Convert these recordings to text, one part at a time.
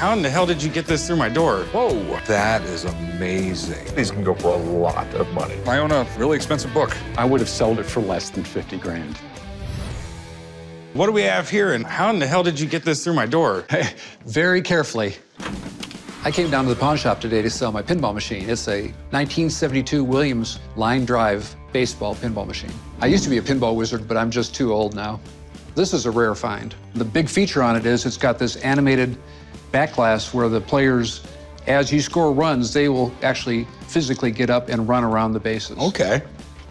how in the hell did you get this through my door? Whoa, that is amazing. These can go for a lot of money. I own a really expensive book. I would have sold it for less than 50 grand. What do we have here, and how in the hell did you get this through my door? Hey, very carefully. I came down to the pawn shop today to sell my pinball machine. It's a 1972 Williams line drive baseball pinball machine. I used to be a pinball wizard, but I'm just too old now. This is a rare find. The big feature on it is it's got this animated back glass where the players, as you score runs, they will actually physically get up and run around the bases. Okay.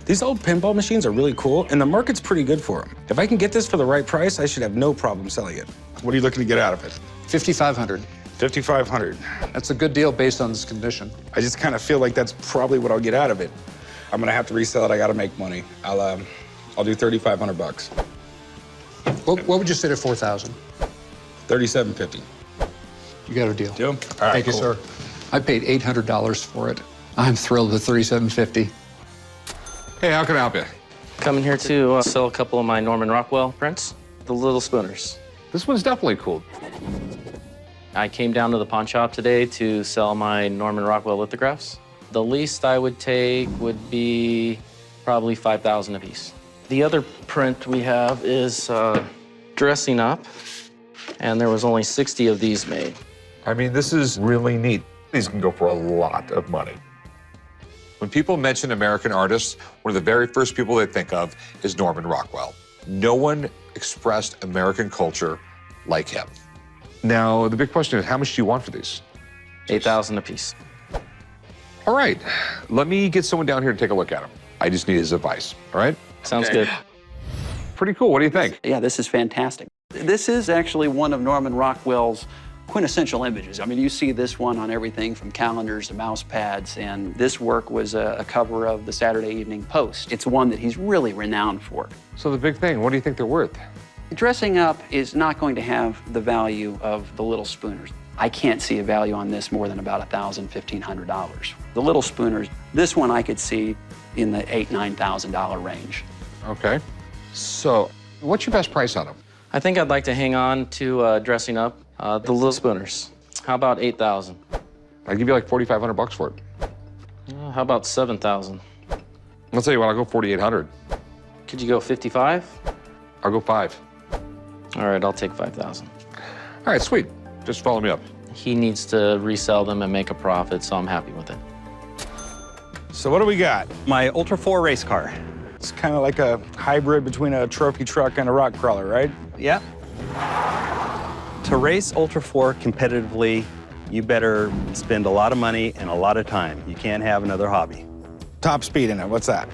These old pinball machines are really cool, and the market's pretty good for them. If I can get this for the right price, I should have no problem selling it. What are you looking to get out of it? $5,500. $5,500. That's a good deal based on this condition. I just kind of feel like that's probably what I'll get out of it. I'm gonna have to resell it. I gotta make money. I'll do $3,500. What would you say to 4,000? $3,750. You got a deal. Deal? All right, Thank you, cool. sir. I paid $800 for it. I'm thrilled with $3,750. Hey, how can I help you? Coming here to sell a couple of my Norman Rockwell prints, the Little Spooners. This one's definitely cool. I came down to the pawn shop today to sell my Norman Rockwell lithographs. The least I would take would be probably $5,000 a piece. The other print we have is Dressing Up, and there was only 60 of these made. I mean, this is really neat. These can go for a lot of money. When people mention American artists, one of the very first people they think of is Norman Rockwell. No one expressed American culture like him. Now, the big question is, how much do you want for these? $8,000 a piece. All right, let me get someone down here to take a look at them. I just need his advice, all right? Sounds good. Pretty cool, what do you think? Yeah, this is fantastic. This is actually one of Norman Rockwell's quintessential images. I mean, you see this one on everything from calendars to mouse pads, and this work was a cover of the Saturday Evening Post. It's one that he's really renowned for. So the big thing, what do you think they're worth? Dressing Up is not going to have the value of the Little Spooners. I can't see a value on this more than about $1,000, $1,500. The Little Spooners, this one I could see in the $8,000, $9,000 range. Okay, so what's your best price on them? I think I'd like to hang on to Dressing Up, the Little Spooners. How about $8,000? I'll give you like $4,500 for it. How about $7,000? I'll tell you what, I'll go $4,800. Could you go $55,000? I'll go $5,000. All right, I'll take $5,000. All right, sweet. Just follow me up. He needs to resell them and make a profit, so I'm happy with it. So what do we got? My Ultra 4 race car. It's kind of like a hybrid between a trophy truck and a rock crawler, right? Yeah. To race Ultra 4 competitively, you better spend a lot of money and a lot of time. You can't have another hobby. Top speed in it, what's that?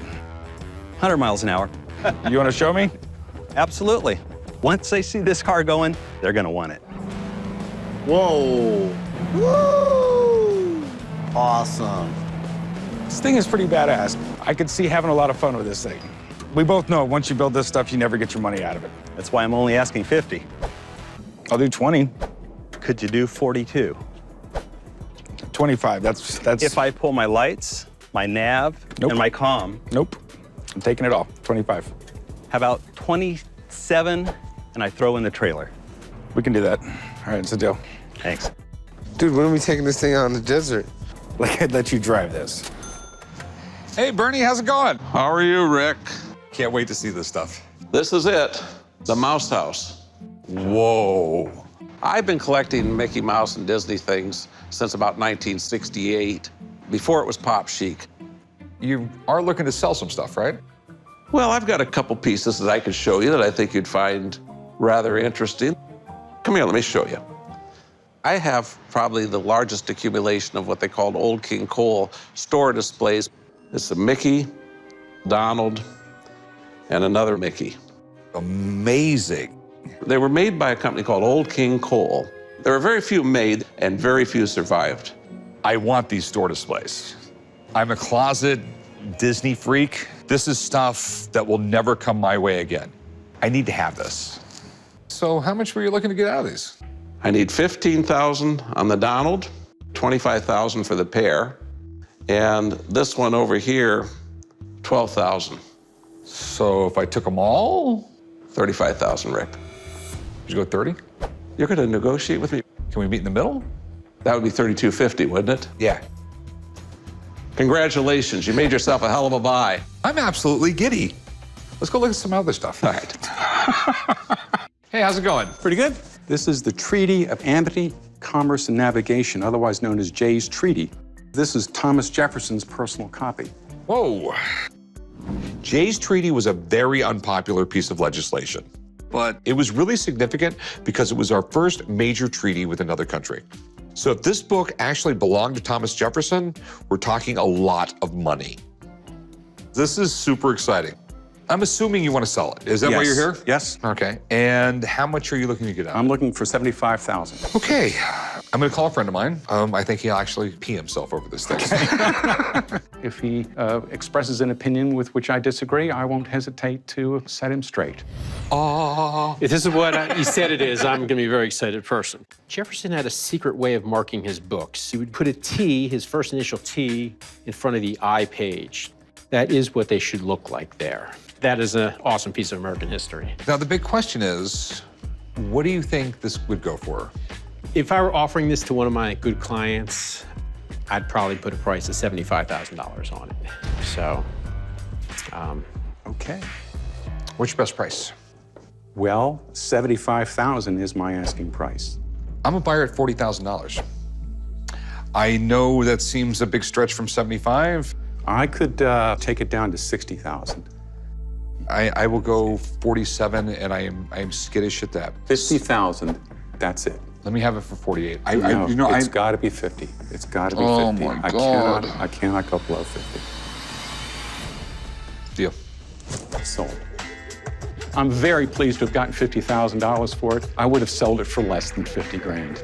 100 miles an hour. You want to show me? Absolutely. Once they see this car going, they're gonna want it. Whoa. Woo! Awesome. This thing is pretty badass. I could see having a lot of fun with this thing. We both know once you build this stuff, you never get your money out of it. That's why I'm only asking 50. I'll do 20. Could you do 42? 25, that's... If I pull my lights, my nav, Nope. and my comm, Nope, I'm taking it all, 25. how about 27 and I throw in the trailer? We can do that. All right, it's a deal. Thanks. Dude, when are we taking this thing out in the desert? Like, I'd let you drive this. Hey, Bernie, how's it going? How are you, Rick? Can't wait to see this stuff. This is it, the Mouse House. Whoa. I've been collecting Mickey Mouse and Disney things since about 1968, before it was pop chic. You are looking to sell some stuff, right? Well, I've got a couple pieces that I could show you that I think you'd find rather interesting. Come here, let me show you. I have probably the largest accumulation of what they called Old King Cole store displays. It's a Mickey, Donald, and another Mickey. Amazing. They were made by a company called Old King Cole. There were very few made and very few survived. I want these store displays. I'm a closet Disney freak. This is stuff that will never come my way again. I need to have this. So how much were you looking to get out of these? I need $15,000 on the Donald, $25,000 for the pair, and this one over here, $12,000. So if I took them all, $35,000, Rick. would you go 30? You're gonna negotiate with me? Can we meet in the middle? That would be $3,250, wouldn't it? Yeah. Congratulations, you made yourself a hell of a buy. I'm absolutely giddy. Let's go look at some other stuff. All right. Hey, how's it going? Pretty good. This is the Treaty of Amity, Commerce, and Navigation, otherwise known as Jay's Treaty. This is Thomas Jefferson's personal copy. Whoa. Jay's Treaty was a very unpopular piece of legislation, but it was really significant because it was our first major treaty with another country. So if this book actually belonged to Thomas Jefferson, we're talking a lot of money. This is super exciting. I'm assuming you want to sell it. Is that why you're here? Yes. Okay. And how much are you looking to get out? I'm looking for $75,000. Okay. I'm going to call a friend of mine. I think he'll actually pee himself over this thing. If he expresses an opinion with which I disagree, I won't hesitate to set him straight. If this is what he said it is, I'm going to be a very excited person. Jefferson had a secret way of marking his books. He would put a T, his first initial T, in front of the I page. That is what they should look like there. That is an awesome piece of American history. Now, the big question is, what do you think this would go for? If I were offering this to one of my good clients, I'd probably put a price of $75,000 on it. So, Okay. What's your best price? Well, $75,000 is my asking price. I'm a buyer at $40,000. I know that seems a big stretch from 75. I could take it down to $60,000. I will go 47, and I am skittish at that. $50,000. That's it. Let me have it for 48. No, it's got to be 50. It's got to be 50. Oh, my God. I cannot go below 50. Deal. Sold. I'm very pleased to have gotten $50,000 for it. I would have sold it for less than 50 grand.